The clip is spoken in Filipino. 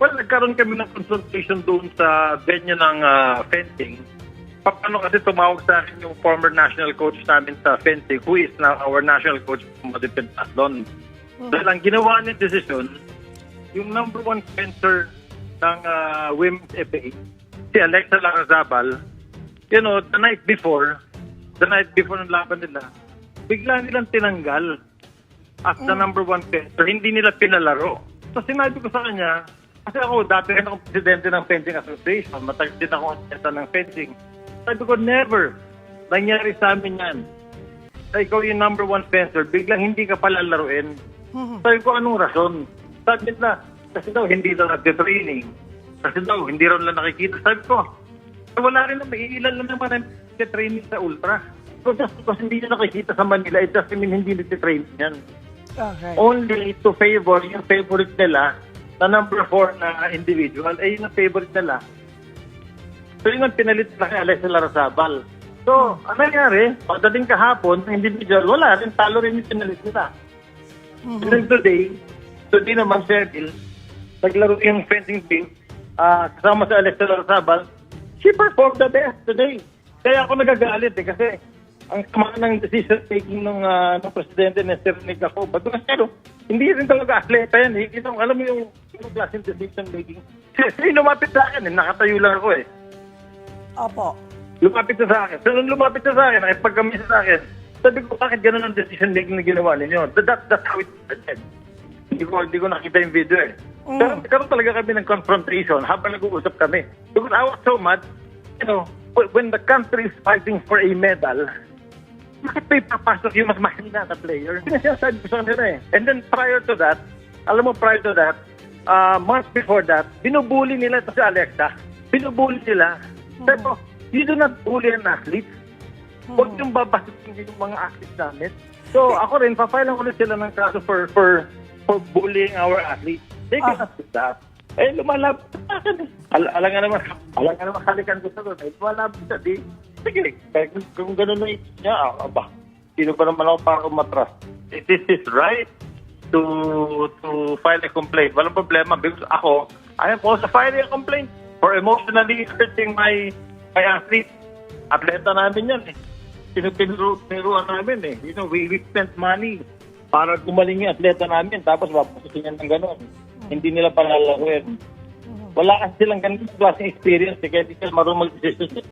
Well, nagkaroon kami ng consultation doon sa venue ng fencing. Paano kasi tumawag sa akin yung former national coach namin sa fencing, who is now our national coach from Madipin Athlon. Dahil ang ginawa niya desisyon, yung number one fencer ng Women's FA, si Alexa Larrazabal, you know, the night before ng laban nila, bigla nilang tinanggal as the number one fencer. Hindi nila pinalaro. So sinabi ko sa kanya, kasi ako dati rin akong presidente ng Fencing Association, matagal din ako at ng fencing. Sabi ko, never nangyari sa amin yan. Ikaw yung number one fencer, biglang hindi ka palalaruin. Sabi ko, anong rason? Sabi nila, kasi daw hindi daw nagte-training. Kasi daw, hindi raw nila nakikita. Sabi ko, wala rin naman, iilan lang naman ang nagte-training sa Ultra. So just because hindi nyo nakikita sa Manila, it doesn't mean hindi nagte-training yan. Okay. Only to favor yung favorite nila na number 4 na individual, ay yung favorite nila. So yun ang pinalit na kay Alexa Larrazabal. So, ano nangyari? Pagdating kahapon, individual, wala rin, talo rin yung pinalit nila. And then today naman, Cyril, naglaro yung fencing team, kasama sa Alexa Larrazabal, she performed the best today. Kaya ako nagagalit kasi ang sama ng decision taking ng presidente na Sir Nick ako. Ba't kasi hindi rin talaga atleta yan. Alam mo yung klaseng decision making. Kasi lumapit sa akin, nakatayo lang ako eh. Opo. Lumapit sa akin. So nung lumapit sa akin, ay pagkami sa akin, sabi ko, bakit gano'n ang decision making na ginawa ninyo? That's how it started. Hindi ko nakita yung video eh. Pero nagkaroon talaga kami ng confrontation habang nag-uusap kami. Because I was so mad, you know, when the country is fighting for a medal, bakit may papasok yung mas mahina na player? Sinasabi ko sa kanila eh. And then prior to that, months before that, binubuli nila ito si Alexa. Binubuli nila. Pero, you do not bully an athlete. Huwag yung babasitin yung mga athletes namin. So, ako rin, papile lang ulit sila ng kaso for bullying our athletes. They cannot do that. Eh, lumalabas sa akin eh. Alang nga naman halikan ko sa doon. Eh, lumalabas sa di. Sige, kung gano'n na ito niya, sino pa naman ako para umatras? It is right to file a complaint. Walang problema because ako, I am also filing a complaint for emotionally hurting my athlete. Atleta namin yan eh. Pinuruan namin eh. You know, we spent money para gumaling yung atleta namin tapos mapususin yan ng gano'n. Hindi nila palalakuin. Wala kasi silang ganito klaseng experience eh, kaya hindi sila marunong mag-decision.